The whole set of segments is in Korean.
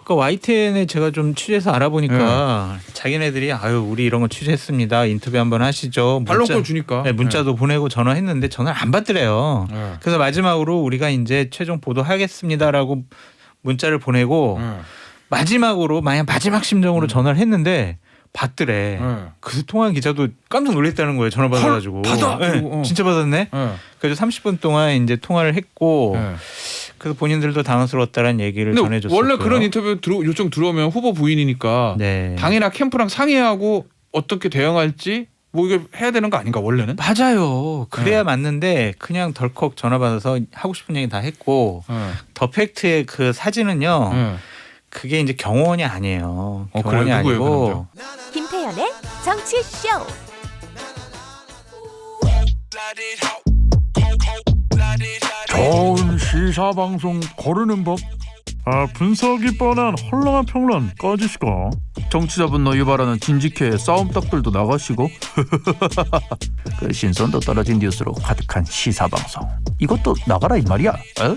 그러니까 YTN에 제가 좀 취재해서 알아보니까 자기네들이 아유 우리 이런 거 취재했습니다. 인터뷰 한번 하시죠. 반론권 주니까. 네, 문자도 보내고 전화했는데 전화를 안 받더래요. 그래서 마지막으로 우리가 이제 최종 보도하겠습니다라고 문자를 보내고 마지막으로 마지막 심정으로 전화를 했는데 받더래. 그 통화한 기자도 깜짝 놀랐다는 거예요. 전화 받아가지고. 받아. 네, 진짜 받았네. 그래서 30분 동안 이제 통화를 했고 그래서 본인들도 당황스러웠다는 얘기를 전해줬어요. 원래 그런 인터뷰 요청 들어오면 후보 부인이니까 네. 당이나 캠프랑 상의하고 어떻게 대응할지 뭐 이게 해야 되는 거 아닌가 원래는? 맞아요. 그래야 맞는데 그냥 덜컥 전화 받아서 하고 싶은 얘기 다 했고 더 팩트의 그 사진은요. 그게 이제 경호원이 아니에요. 경호원이 그래, 누구예요, 아니고 김태현의 정치쇼. 좋은 시사방송 고르는 법. 분석이 뻔한 헐렁한 평론 꺼지시고 정치자분 너희 바라는 진직해 싸움닭들도 나가시고 그 신선도 떨어진 뉴스로 가득한 시사방송 이것도 나가라 이 말이야. 어?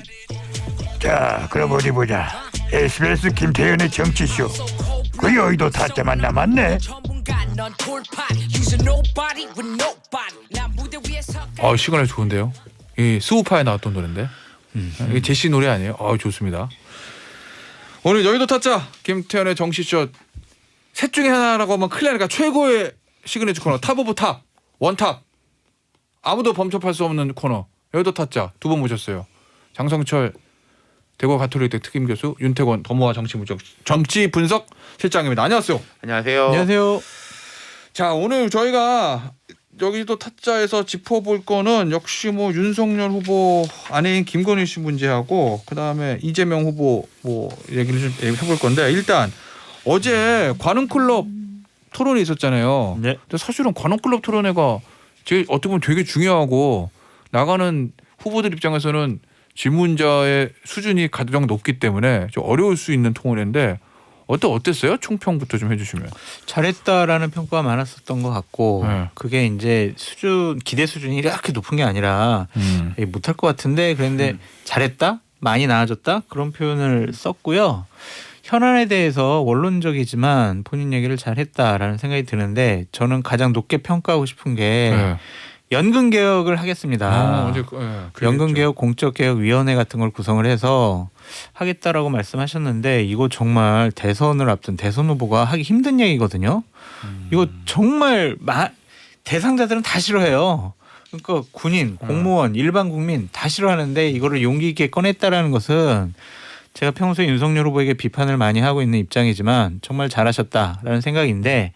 자 그럼 어디 보자. SBS 김태현의 정치쇼 그 여의도 타짜만 남았네. 시간이 좋은데요. 이 스우파에 나왔던 노래인데 이게 제시 노래 아니에요? 좋습니다. 오늘 여의도 타짜 김태현의 정치쇼 셋 중에 하나라고 하면 큰일 나니까 최고의 시그니처 코너 탑 오브 탑 원탑 아무도 범접할 수 없는 코너 여의도 타짜 두 번 모셨어요. 장성철 대구 가톨릭대 특임 교수, 윤태권 더모아 정치 분석 실장입니다. 안녕하세요. 안녕하세요. 안녕하세요. 자 오늘 저희가 여기도 타짜에서 짚어볼 거는 역시 뭐 윤석열 후보 아내인 김건희 씨 문제하고 그다음에 이재명 후보 뭐 얘기를 좀 해볼 건데 일단 어제 관훈클럽 토론이 있었잖아요. 네. 근데 사실은 관훈클럽 토론회가 제일 어떻게 보면 되게 중요하고 나가는 후보들 입장에서는 질문자의 수준이 가장 높기 때문에 좀 어려울 수 있는 통화인데 어땠어요? 총평부터 좀 해주시면. 잘했다라는 평가가 많았었던 것 같고 그게 이제 기대 수준이 이렇게 높은 게 아니라 못할 것 같은데 그런데 잘했다? 많이 나아졌다? 그런 표현을 썼고요. 현안에 대해서 원론적이지만 본인 얘기를 잘했다라는 생각이 드는데 저는 가장 높게 평가하고 싶은 게 연금 개혁을 하겠습니다. 연금 개혁 공적 개혁 위원회 같은 걸 구성을 해서 하겠다라고 말씀하셨는데 이거 정말 대선을 앞둔 대선 후보가 하기 힘든 얘기거든요. 이거 정말 대상자들은 다 싫어해요. 그러니까 군인, 공무원, 일반 국민 다 싫어하는데 이거를 용기 있게 꺼냈다라는 것은 제가 평소에 윤석열 후보에게 비판을 많이 하고 있는 입장이지만 정말 잘하셨다라는 생각인데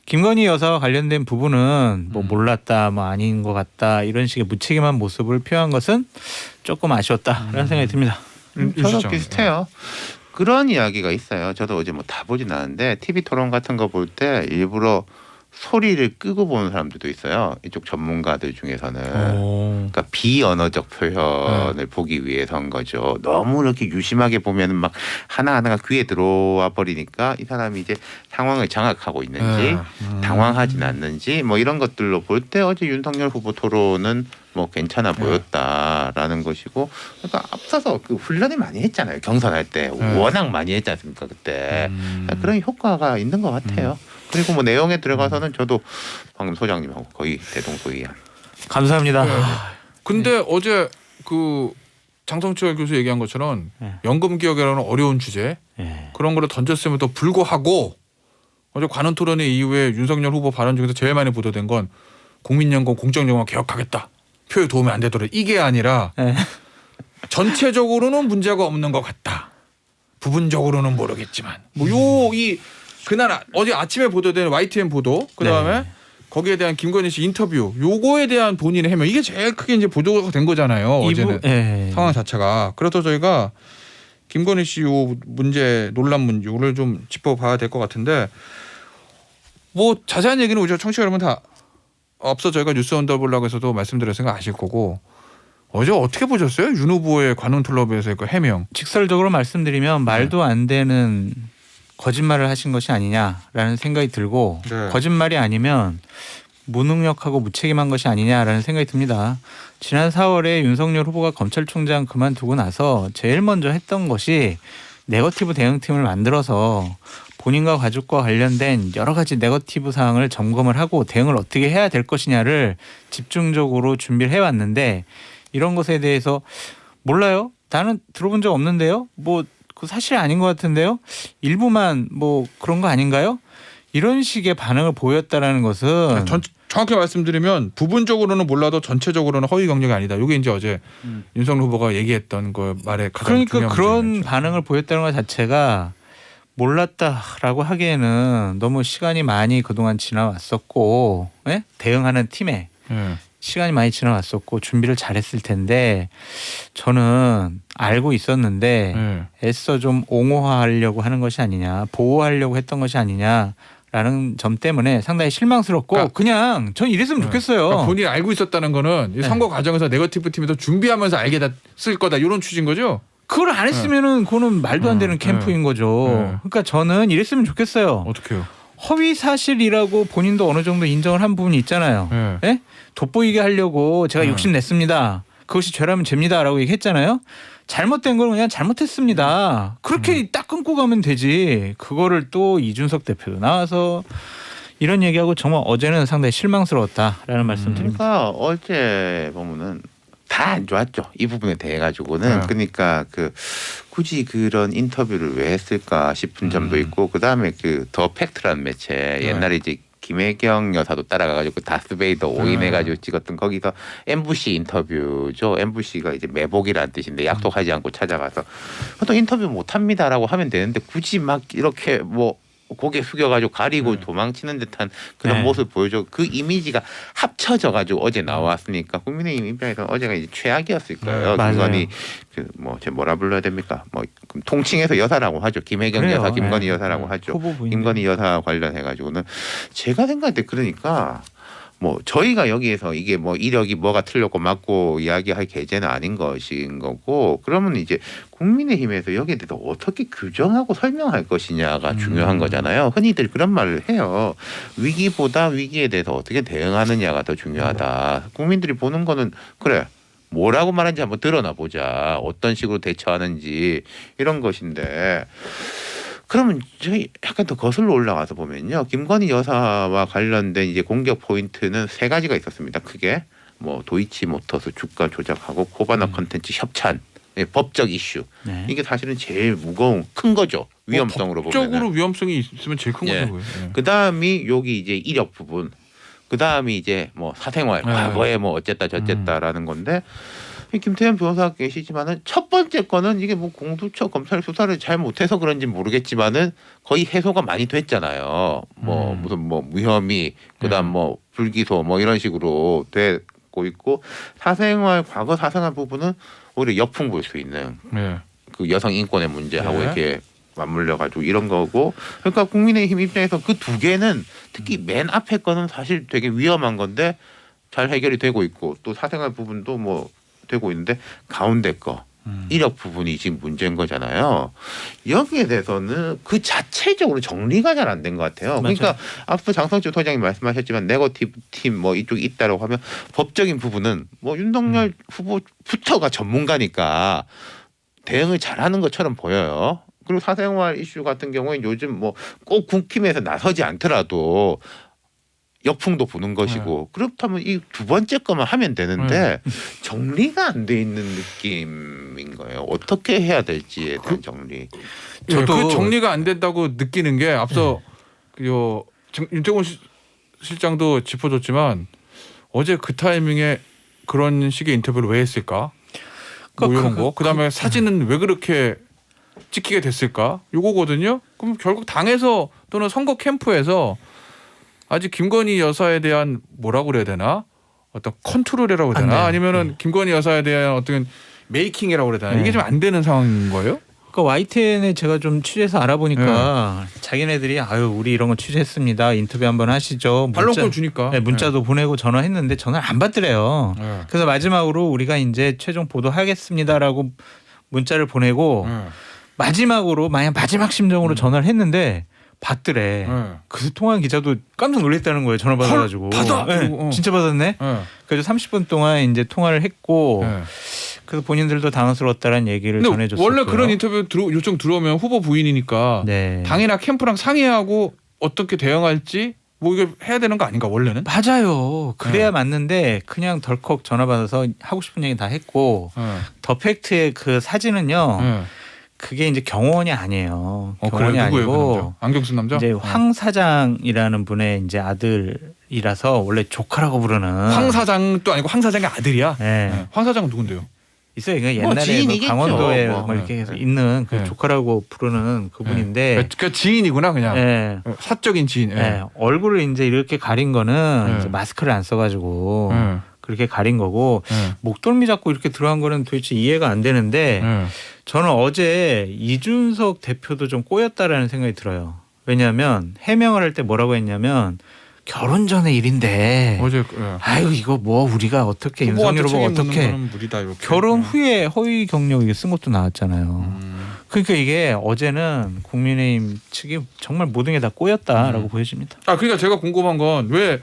김건희 여사와 관련된 부분은 뭐 몰랐다, 뭐 아닌 것 같다 이런 식의 무책임한 모습을 표한 것은 조금 아쉬웠다라는 생각이 듭니다. 저도 비슷해요. 그런 이야기가 있어요. 저도 어제 뭐 다 보진 않았는데 TV 토론 같은 거 볼 때 일부러 소리를 끄고 보는 사람들도 있어요. 이쪽 전문가들 중에서는. 그러니까 비언어적 표현을 보기 위해서인 거죠. 너무 이렇게 유심하게 보면 막 하나하나가 귀에 들어와 버리니까 이 사람이 이제 상황을 장악하고 있는지 당황하진 않는지 뭐 이런 것들로 볼 때 어제 윤석열 후보 토론은 뭐 괜찮아 보였다라는 것이고 그러니까 앞서서 그 훈련을 많이 했잖아요. 경선할 때 워낙 많이 했지 않습니까 그때. 그런 효과가 있는 것 같아요. 그리고 뭐 내용에 들어가서는 저도 방금 소장님하고 거의 대동소이한. 감사합니다. 근데 어제 그 장성철 교수 얘기한 것처럼 연금 개혁이라는 어려운 주제 그런 거를 던졌음에도 불구하고 어제 관훈 토론회 이후에 윤석열 후보 발언 중에서 제일 많이 보도된 건 국민연금 공적연금을 개혁하겠다. 표에 도움이 안 되더라. 이게 아니라 전체적으로는 문제가 없는 것 같다. 부분적으로는 모르겠지만 그날 어제 아침에 보도된 YTN 보도 그다음에 거기에 대한 김건희 씨 인터뷰 요거에 대한 본인의 해명 이게 제일 크게 이제 보도가 된 거잖아요. 어제는 상황 자체가. 그래서 저희가 김건희 씨 요 문제 논란 문제 요를 좀 짚어봐야 될 것 같은데 뭐 자세한 얘기는 우리 청취자 여러분 다 앞서 저희가 뉴스 언더블락에서도 말씀드렸으니까 아실 거고 어제 어떻게 보셨어요? 윤 후보의 관훈클럽에서의 그 해명. 직설적으로 말씀드리면 말도 안 되는 거짓말을 하신 것이 아니냐라는 생각이 들고 거짓말이 아니면 무능력하고 무책임한 것이 아니냐라는 생각이 듭니다. 지난 4월에 윤석열 후보가 검찰총장 그만두고 나서 제일 먼저 했던 것이 네거티브 대응팀을 만들어서 본인과 가족과 관련된 여러 가지 네거티브 사항을 점검을 하고 대응을 어떻게 해야 될 것이냐를 집중적으로 준비를 해왔는데 이런 것에 대해서 몰라요. 나는 들어본 적 없는데요. 뭐 그 사실 아닌 것 같은데요. 일부만 뭐 그런 거 아닌가요? 이런 식의 반응을 보였다라는 것은 정확히 말씀드리면 부분적으로는 몰라도 전체적으로는 허위 경력이 아니다. 이게 이제 어제 윤석열 후보가 얘기했던 거 말에 가장 그러니까 중요한 그런 문제죠. 반응을 보였다는 것 자체가 몰랐다라고 하기에는 너무 시간이 많이 그동안 지나왔었고 예? 대응하는 팀에 예. 시간이 많이 지나왔었고 준비를 잘했을 텐데 저는 알고 있었는데 예. 애써 좀 옹호하려고 하는 것이 아니냐 보호하려고 했던 것이 아니냐라는 점 때문에 상당히 실망스럽고 그러니까 그냥 전 이랬으면 좋겠어요. 그러니까 본인이 알고 있었다는 거는 이 네. 선거 과정에서 네거티브 팀이 더 준비하면서 알게 됐을 거다 이런 취지인 거죠? 그걸 안 했으면은 그거는 말도 안 되는 캠프인 거죠. 그러니까 저는 이랬으면 좋겠어요. 어떻게요? 허위 사실이라고 본인도 어느 정도 인정을 한 부분이 있잖아요. 예. 예? 돋보이게 하려고 제가 욕심 냈습니다. 그것이 죄라면 죄입니다라고 얘기했잖아요. 잘못된 건 그냥 잘못했습니다. 그렇게 딱 끊고 가면 되지. 그거를 또 이준석 대표도 나와서 이런 얘기하고 정말 어제는 상당히 실망스러웠다라는 말씀드립니다. 그러니까 어제 보면은 다 안 좋았죠. 이 부분에 대해 가지고는. 네. 그러니까 그 굳이 그런 인터뷰를 왜 했을까 싶은 점도 있고 그다음에 그 더 팩트라는 매체 옛날에 이제 김혜경 여사도 따라가가지고 다스베이더 오인해가지고 찍었던 거기서 MBC 인터뷰죠. MBC가 이제 매복이라는 뜻인데 약속하지 않고 찾아가서 보통 인터뷰 못합니다라고 하면 되는데 굳이 막 이렇게 뭐 고개 숙여가지고 가리고 도망치는 듯한 그런 네. 모습을 보여줘. 그 이미지가 합쳐져가지고 어제 나왔으니까 국민의힘 입장에서는 어제가 이제 최악이었을 거예요. 맞아요. 김건희 그뭐 뭐라 불러야 됩니까? 뭐 통칭해서 여사라고 하죠. 김혜경 그래요. 여사, 김건희 네. 여사라고 하죠. 후보 부인. 김건희 여사 관련해가지고는 제가 생각할 때 그러니까 뭐 저희가 여기에서 이게 뭐 이력이 뭐가 틀렸고 맞고 이야기할 계제는 아닌 것인 거고 그러면 이제 국민의힘에서 여기에 대해서 어떻게 규정하고 설명할 것이냐가 중요한 거잖아요. 흔히들 그런 말을 해요. 위기보다 위기에 대해서 어떻게 대응하느냐가 더 중요하다. 국민들이 보는 거는 그래. 뭐라고 말하는지 한번 드러나 보자. 어떤 식으로 대처하는지 이런 것인데 그러면 저희 약간 더 거슬러 올라가서 보면요. 김건희 여사와 관련된 이제 공격 포인트는 세 가지가 있었습니다. 크게 뭐 도이치모터스 주가 조작하고 코바나 컨텐츠 협찬, 법적 이슈. 네. 이게 사실은 제일 무거운 큰 거죠. 위험성으로 보면. 법적으로 위험성이 있으면 제일 큰 예. 거죠. 예. 그 다음이 여기 이제 이력 부분. 그 다음이 이제 뭐 사생활, 과거에 뭐 어쨌다 저쨌다라는 건데 김태현 변호사 계시지만은 첫 번째 거는 이게 뭐 공수처 검찰 수사를 잘 못해서 그런지 모르겠지만은 거의 해소가 많이 됐잖아요. 뭐 무슨 뭐 무혐의, 그다음 뭐 불기소 뭐 이런 식으로 되고 있고 사생활 과거 사생활 부분은 오히려 역풍 불 수 있는 예. 그 여성 인권의 문제하고 네. 이렇게 맞물려 가지고 이런 거고 그러니까 국민의힘 입장에서 그 두 개는 특히 맨 앞에 거는 사실 되게 위험한 건데 잘 해결이 되고 있고 또 사생활 부분도 뭐 되고 있는데 가운데 거 이력 부분이 지금 문제인 거잖아요. 여기에 대해서는 그 자체적으로 정리가 잘 안 된 것 같아요. 그러니까 앞서 장성철 소장님 말씀하셨지만 네거티브 팀 뭐 이쪽이 있다라고 하면 법적인 부분은 뭐 윤석열 후보부터가 전문가니까 대응을 잘하는 것처럼 보여요. 그리고 사생활 이슈 같은 경우에 요즘 뭐 꼭 국힘에서 나서지 않더라도 역풍도 부는 것이고 그렇다면 이 두 번째 거만 하면 되는데 정리가 안 돼 있는 느낌인 거예요. 어떻게 해야 될지에 대한 정리. 저도 그 정리가 안 된다고 느끼는 게 앞서 윤태곤 실장도 짚어줬지만 어제 그 타이밍에 그런 식의 인터뷰를 왜 했을까? 뭐 이런 거. 그다음에 사진은 왜 그렇게 찍히게 됐을까? 요거거든요. 그럼 결국 당에서 또는 선거 캠프에서 아직 김건희 여사에 대한 뭐라고 그래야 되나? 어떤 컨트롤이라고 해야 되나? 아니면은 김건희 여사에 대한 어떤 메이킹이라고 그래야 되나? 이게 좀 안 되는 상황인 거예요? 그러니까 YTN에 제가 좀 취재해서 알아보니까 자기네들이 아유 우리 이런 거 취재했습니다. 인터뷰 한번 하시죠. 반론권 주니까. 네, 문자도 보내고 전화했는데 전화를 안 받더래요. 네. 그래서 마지막으로 우리가 이제 최종 보도하겠습니다라고 문자를 보내고 마지막으로 마지막 심정으로 전화를 했는데 받더래. 그래서 통화한 기자도 깜짝 놀랐다는 거예요. 전화 받아가지고. 받아? 네, 진짜 받았네. 그래서 30분 동안 이제 통화를 했고 그래서 본인들도 당황스러웠다는 얘기를 근데 전해줬었고요. 원래 그런 인터뷰 요청 들어오면 후보 부인이니까 네. 당이나 캠프랑 상의하고 어떻게 대응할지 뭐 이거 해야 되는 거 아닌가 원래는? 맞아요. 그래야 맞는데 그냥 덜컥 전화 받아서 하고 싶은 얘기 다 했고 더 팩트의 그 사진은요. 그게 이제 경호원이 아니에요. 경호원이 그래, 누구예요, 그 아니고 남자? 안경 쓴 남자? 이제 황 사장이라는 분의 이제 아들이라서 원래 조카라고 부르는 황 사장도 아니고 황 사장의 아들이야. 네. 황 사장은 누군데요? 있어요. 그 뭐 옛날에 지인이겠죠. 강원도에 뭐. 뭐 이렇게 해서 네. 있는 그 네. 조카라고 부르는 그분인데 그러니까 지인이구나 그냥. 예. 사적인 지인. 예. 예, 얼굴을 이제 이렇게 가린 거는 네. 이제 마스크를 안 써가지고 예. 그렇게 가린 거고 예. 목덜미 잡고 이렇게 들어간 거는 도대체 이해가 안 되는데 예. 저는 어제 이준석 대표도 좀 꼬였다라는 생각이 들어요. 왜냐하면 해명을 할 때 뭐라고 했냐면 결혼 전의 일인데 어제 아유 이거 뭐 우리가 어떻게 후보한테 윤석열 후보가 책임 묻는 어떻게 거는 무리다 이렇게. 결혼 후에 허위 경력 이게 쓴 것도 나왔잖아요. 그러니까 이게 어제는 국민의힘 측이 정말 모든 게 다 꼬였다라고 보여집니다. 아 그러니까 제가 궁금한 건 왜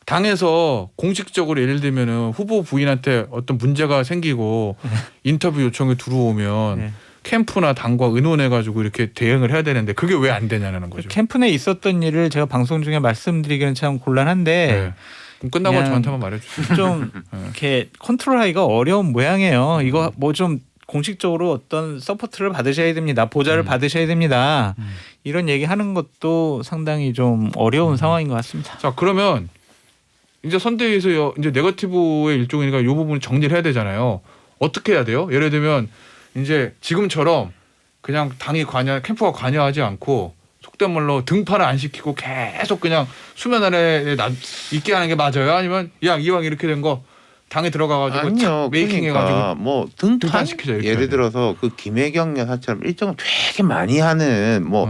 당에서 공식적으로 예를 들면은 후보 부인한테 어떤 문제가 생기고 인터뷰 요청이 들어오면 네. 캠프나 당과 의논해가지고 이렇게 대응을 해야 되는데 그게 왜 안 되냐는 거죠. 캠프 내에 있었던 일을 제가 방송 중에 말씀드리기는 참 곤란한데 네. 그럼 끝나고 그냥 저한테만 말해주세요. 좀 네. 이렇게 컨트롤하기가 어려운 모양이에요. 이거 뭐 좀 공식적으로 어떤 서포트를 받으셔야 됩니다. 보좌를 받으셔야 됩니다. 이런 얘기하는 것도 상당히 좀 어려운 상황인 것 같습니다. 자 그러면 이제 선대위에서 이제 네거티브의 일종이니까 이 부분을 정리를 해야 되잖아요. 어떻게 해야 돼요? 예를 들면 이제 지금처럼 그냥 당이 캠프가 관여하지 않고 속된 말로 등판을 안 시키고 계속 그냥 수면 아래 있게 하는 게 맞아요? 아니면 이왕 이렇게 된 거 당에 들어가가지고 아니요. 메이킹 그러니까 해가지고 뭐 등판 등판시키자, 이렇게 해야 예를 돼요. 들어서 그 김혜경 여사처럼 일정을 되게 많이 하는 뭐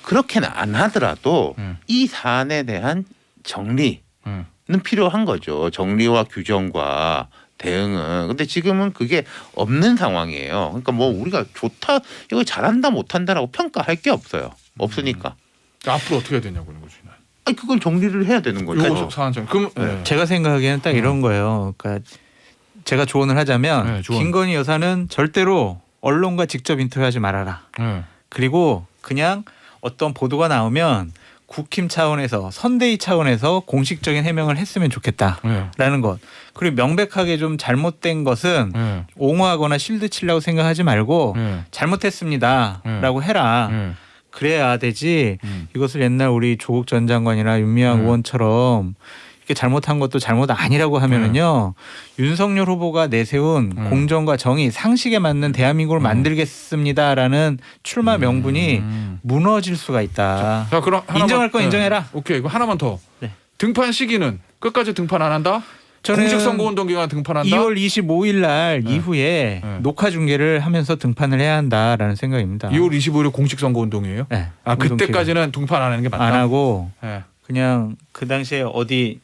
그렇게는 안 하더라도 이 사안에 대한 정리는 필요한 거죠. 정리와 규정과 대응은. 근데 지금은 그게 없는 상황이에요. 그러니까 뭐 우리가 좋다, 이거 잘한다 못한다라고 평가할 게 없어요. 없으니까. 앞으로 어떻게 해야 되냐고는 거지. 아니 그건 정리를 해야 되는 거죠. 요거 사안처럼. 그럼 네. 제가 생각하기에는 딱 이런 거예요. 그러니까 제가 조언을 하자면 네, 조언. 김건희 여사는 절대로 언론과 직접 인터뷰하지 말아라. 네. 그리고 그냥 어떤 보도가 나오면 국힘 차원에서 선대위 차원에서 공식적인 해명을 했으면 좋겠다라는 것. 그리고 명백하게 좀 잘못된 것은 옹호하거나 실드 치려고 생각하지 말고 잘못했습니다라고 해라. 그래야 되지. 이것을 옛날 우리 조국 전 장관이나 윤미향 의원처럼 이렇게 잘못한 것도 잘못 아니라고 하면은요. 윤석열 후보가 내세운 공정과 정의, 상식에 맞는 대한민국을 만들겠습니다라는 출마 명분이 무너질 수가 있다. 자, 그럼 하나만, 인정할 건 인정해라. 오케이. 이거 하나만 더. 네. 등판 시기는 끝까지 등판 안 한다? 저는 공식 선거운동 기간 등판한다? 2월 25일 날 이후에 녹화 중계를 하면서 등판을 해야 한다라는 생각입니다. 2월 25일에 공식 선거운동이에요? 네. 아 그때까지는 등판 안 하는 게 맞다? 안 하고 네. 그냥 그 당시에 어디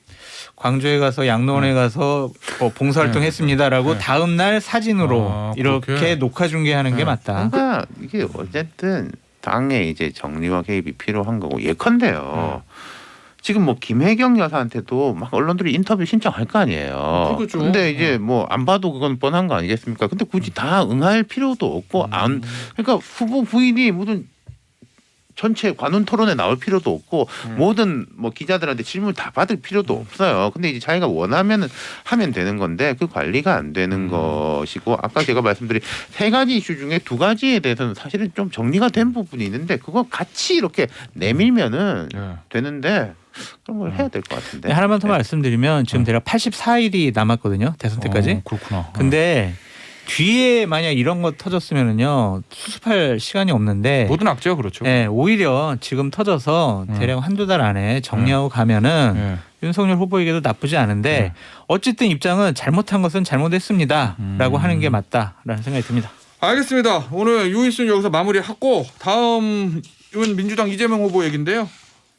광주에 가서 양로원에 가서 뭐 봉사활동했습니다라고 다음 날 사진으로 이렇게 그렇게? 녹화 중계하는 게 맞다. 그러니까 이게 어쨌든 당의 이제 정리와 개입이 필요한 거고 예컨대요. 지금 뭐 김혜경 여사한테도 막 언론들이 인터뷰 신청할 거 아니에요. 그렇죠. 근데 이제 뭐 안 봐도 그건 뻔한 거 아니겠습니까? 근데 굳이 다 응할 필요도 없고 안 그러니까 후보 부인이 무슨 전체 관훈 토론에 나올 필요도 없고 모든 뭐 기자들한테 질문 다 받을 필요도 없어요. 근데 이제 자기가 원하면은 하면 되는 건데 그 관리가 안 되는 것이고 아까 제가 말씀드린 세 가지 이슈 중에 두 가지에 대해서는 사실은 좀 정리가 된 부분이 있는데 그거 같이 이렇게 내밀면은 되는데 그런 걸 해야 될 것 같은데. 네, 하나만 더 말씀드리면 지금 대략 84일이 남았거든요. 대선 때까지. 그렇구나. 근데 뒤에 만약 이런 거 터졌으면은요 수습할 시간이 없는데 모든 악재가 그렇죠. 네, 오히려 지금 터져서 대략 한두 달 안에 정리하고 가면은 윤석열 후보에게도 나쁘지 않은데 어쨌든 입장은 잘못한 것은 잘못했습니다라고 하는 게 맞다라는 생각이 듭니다. 알겠습니다. 오늘 유일순 여기서 마무리하고 다음은 민주당 이재명 후보 얘기인데요.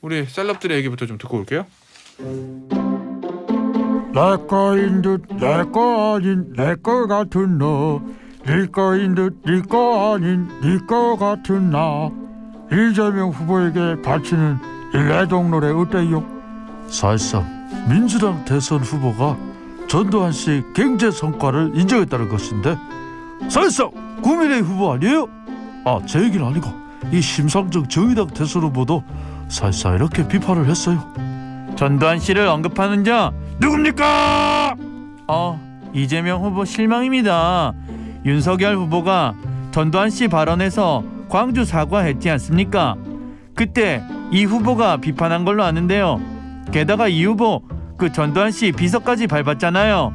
우리 셀럽들의 얘기부터 좀 듣고 올게요. 내 거인 듯 내 거 아닌 내 거 같은 너, 네 거인 듯 네 거 아닌 네 거 같은 나, 이재명 후보에게 바치는 이 애동노래 어때요? 사실상 민주당 대선 후보가 전두환 씨 경제 성과를 인정했다는 것인데 사실상 국민의힘 후보 아니에요? 제 얘기는 아니고 이 심상정 정의당 대선 후보도 사실상 이렇게 비판을 했어요. 전두환 씨를 언급하는 자 누굽니까? 이재명 후보 실망입니다. 윤석열 후보가 전두환 씨 발언에서 광주 사과했지 않습니까? 그때 이 후보가 비판한 걸로 아는데요. 게다가 이 후보 그 전두환 씨 비서까지 밟았잖아요.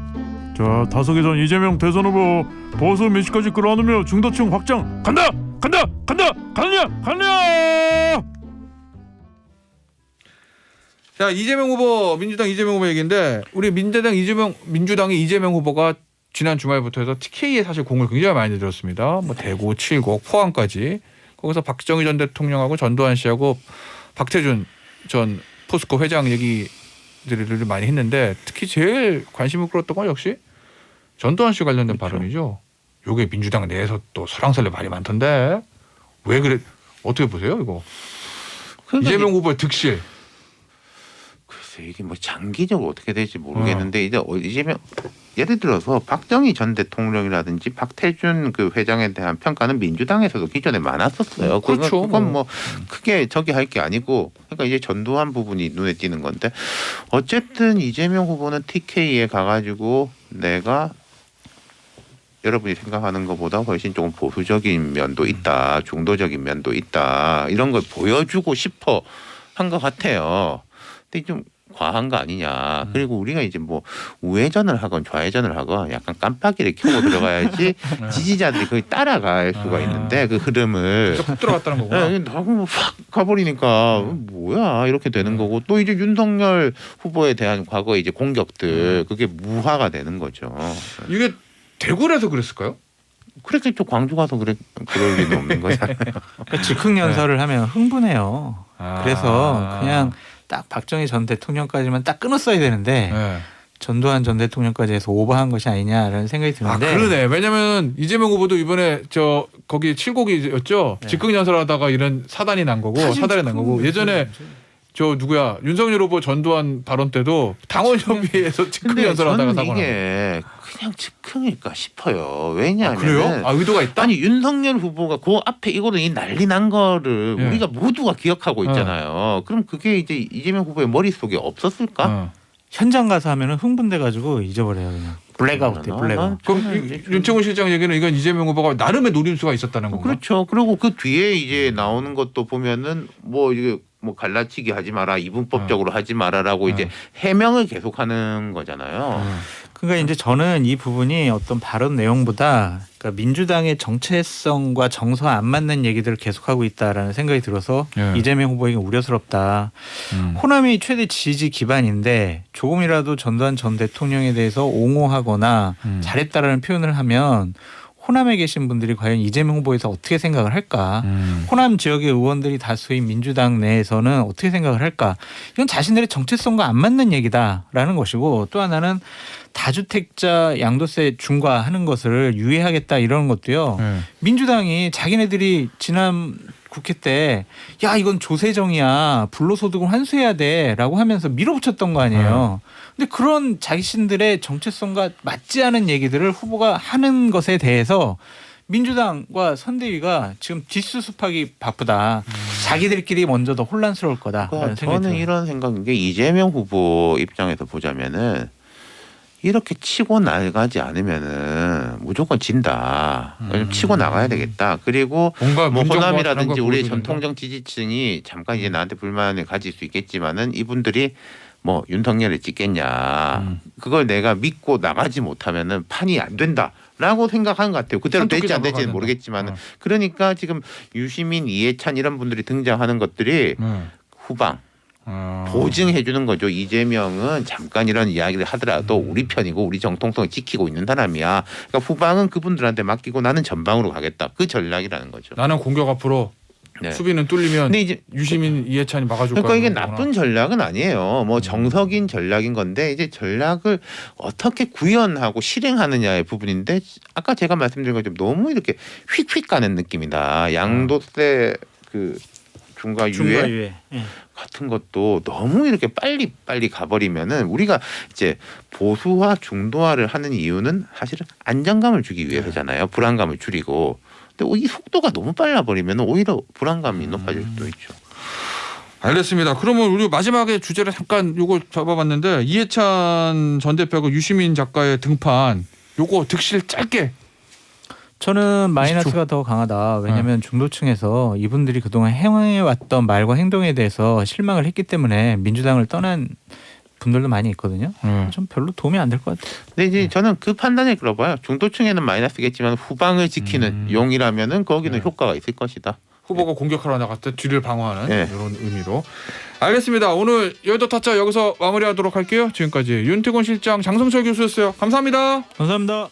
자, 다섯개 전 이재명 대선 후보 보수 민주까지 끌어안으며 중도층 확장 간다. 자, 이재명 후보, 민주당 이재명 후보 얘기인데 우리 민주당의 이재명 후보가 지난 주말부터 해서 TK에 사실 공을 굉장히 많이 들였습니다. 뭐 대구, 칠곡, 포항까지. 거기서 박정희 전 대통령하고 전두환 씨하고 박태준 전 포스코 회장 얘기들을 많이 했는데 특히 제일 관심을 끌었던 건 역시 전두환 씨 관련된 발언이죠. 요게 민주당 내에서 또 설왕설래 말이 많던데 왜 그래? 어떻게 보세요 이거? 그러니까 이재명 후보의 득실. 글쎄 이게 뭐 장기적으로 어떻게 될지 모르겠는데 이제 이재명 예를 들어서 박정희 전 대통령이라든지 박태준 그 회장에 대한 평가는 민주당에서도 기존에 많았었어요. 그렇죠. 그건 뭐 크게 저기 할 게 아니고 그러니까 이제 전두환 부분이 눈에 띄는 건데 어쨌든 이재명 후보는 TK에 가가지고 내가 여러분이 생각하는 것보다 훨씬 조금 보수적인 면도 있다, 중도적인 면도 있다 이런 걸 보여주고 싶어 한 것 같아요. 근데 좀 과한 거 아니냐. 그리고 우리가 이제 뭐 우회전을 하건 좌회전을 하건 약간 깜빡이를 켜고 들어가야지 지지자들이 거의 따라갈 수가 있는데 그 흐름을 쭉 들어갔다는 거구나. 너무 확 가버리니까 뭐야 이렇게 되는 거고 또 이제 윤석열 후보에 대한 과거의 이제 공격들 그게 무화가 되는 거죠. 이게 대구에서 그랬을까요? 그래서 또 광주 가서 그럴 리는 없는 거잖아요. 그러니까 즉흥 연설을 하면 흥분해요. 그래서 그냥 딱 박정희 전 대통령까지만 딱 끊었어야 되는데 네. 전두환 전 대통령까지 해서 오버한 것이 아니냐라는 생각이 드는데. 그러네. 왜냐면 이재명 후보도 이번에 거기 칠곡이었죠. 네. 즉흥 연설하다가 이런 사단이 난 거고 사달이 난 거고 예전에 누구야 윤석열 후보 전두환 발언 때도 당원 협의회에서 즉흥 근데 연설하다가 저는 사고 난 이게 그냥 즉흥일까 싶어요. 왜냐하면 그래요? 의도가 있다? 아니 윤석열 후보가 그 앞에 이거를 이 난리 난 거를 예. 우리가 모두가 기억하고 있잖아요. 그럼 그게 이제 이재명 후보의 머릿속에 없었을까? 현장 가서 하면은 흥분돼가지고 잊어버려요 그냥. 블랙아웃 돼 블랙아웃. 그럼 윤청훈 실장 얘기는 이건 이재명 후보가 나름의 노림수가 있었다는 건가? 그렇죠. 그리고 그 뒤에 이제 나오는 것도 보면은 뭐 이게 뭐 갈라치기 하지 마라, 이분법적으로 하지 마라라고 이제 해명을 계속하는 거잖아요. 그러니까 이제 저는 이 부분이 어떤 발언 내용보다 그러니까 민주당의 정체성과 정서 안 맞는 얘기들을 계속하고 있다라는 생각이 들어서 이재명 후보에게 우려스럽다. 호남이 최대 지지 기반인데 조금이라도 전두환 전 대통령에 대해서 옹호하거나 잘했다라는 표현을 하면 호남에 계신 분들이 과연 이재명 후보에서 어떻게 생각을 할까? 호남 지역의 의원들이 다수인 민주당 내에서는 어떻게 생각을 할까? 이건 자신들의 정체성과 안 맞는 얘기다라는 것이고 또 하나는 다주택자 양도세 중과하는 것을 유예하겠다 이러는 것도요. 민주당이 자기네들이 지난 국회 때 야 이건 조세정이야 불로소득은 환수해야 돼라고 하면서 밀어붙였던 거 아니에요. 근데 그런 자신들의 정체성과 맞지 않은 얘기들을 후보가 하는 것에 대해서 민주당과 선대위가 지금 뒷수습하기 바쁘다. 자기들끼리 먼저 더 혼란스러울 거다. 그러니까 저는 이런 생각인 게 이재명 후보 입장에서 보자면은 이렇게 치고 나가지 않으면은 무조건 진다. 치고 나가야 되겠다. 그리고 뭔가 뭐 문정부와 호남이라든지 다른 걸 우리 보여줘야 된다. 전통적 지지층이 잠깐 이제 나한테 불만을 가질 수 있겠지만은 이분들이 뭐 윤석열을 찍겠냐. 그걸 내가 믿고 나가지 못하면은 판이 안 된다라고 생각하는 것 같아요. 그대로 될지 안 될지는 모르겠지만은 그러니까 지금 유시민, 이해찬 이런 분들이 등장하는 것들이 후방. 보증해 주는 거죠. 이재명은 잠깐 이런 이야기를 하더라도 우리 편이고 우리 정통성을 지키고 있는 사람이야. 그러니까 후방은 그분들한테 맡기고 나는 전방으로 가겠다. 그 전략이라는 거죠. 나는 공격 앞으로 네. 수비는 뚫리면 근데 이제 유시민, 이해찬이 막아줄 거야. 그러니까 이게 나쁜 전략은 아니에요. 뭐 정석인 전략인 건데 이제 전략을 어떻게 구현하고 실행하느냐의 부분인데 아까 제가 말씀드린 것처럼 너무 이렇게 휙휙 가는 느낌이다. 양도세 그 중과 유예 예. 같은 같은 것도 너무 이렇게 빨리 가버리면은 우리가 이제 보수화 중도화를 하는 이유는 사실은 안정감을 주기 위해서잖아요. 불안감을 줄이고. 근데 이 속도가 너무 빨라 버리면 오히려 불안감이 높아질 수도 있죠. 알겠습니다. 그러면 우리 마지막에 주제를 잠깐 요거 잡아봤는데 이해찬 전 대표하고 유시민 작가의 등판 요거 득실 짧게. 저는 마이너스가 더 강하다. 왜냐하면 중도층에서 이분들이 그동안 행해왔던 말과 행동에 대해서 실망을 했기 때문에 민주당을 떠난 분들도 많이 있거든요. 좀 별로 도움이 안 될 것 같아요. 근데 이제 저는 그 판단을 그려봐요. 중도층에는 마이너스겠지만 후방을 지키는 용이라면은 거기는 효과가 있을 것이다. 후보가 공격하러 나갈 때 뒤를 방어하는 네. 이런 의미로. 알겠습니다. 오늘 여의도 타짜 여기서 마무리하도록 할게요. 지금까지 윤태곤 실장, 장성철 교수였어요. 감사합니다. 감사합니다.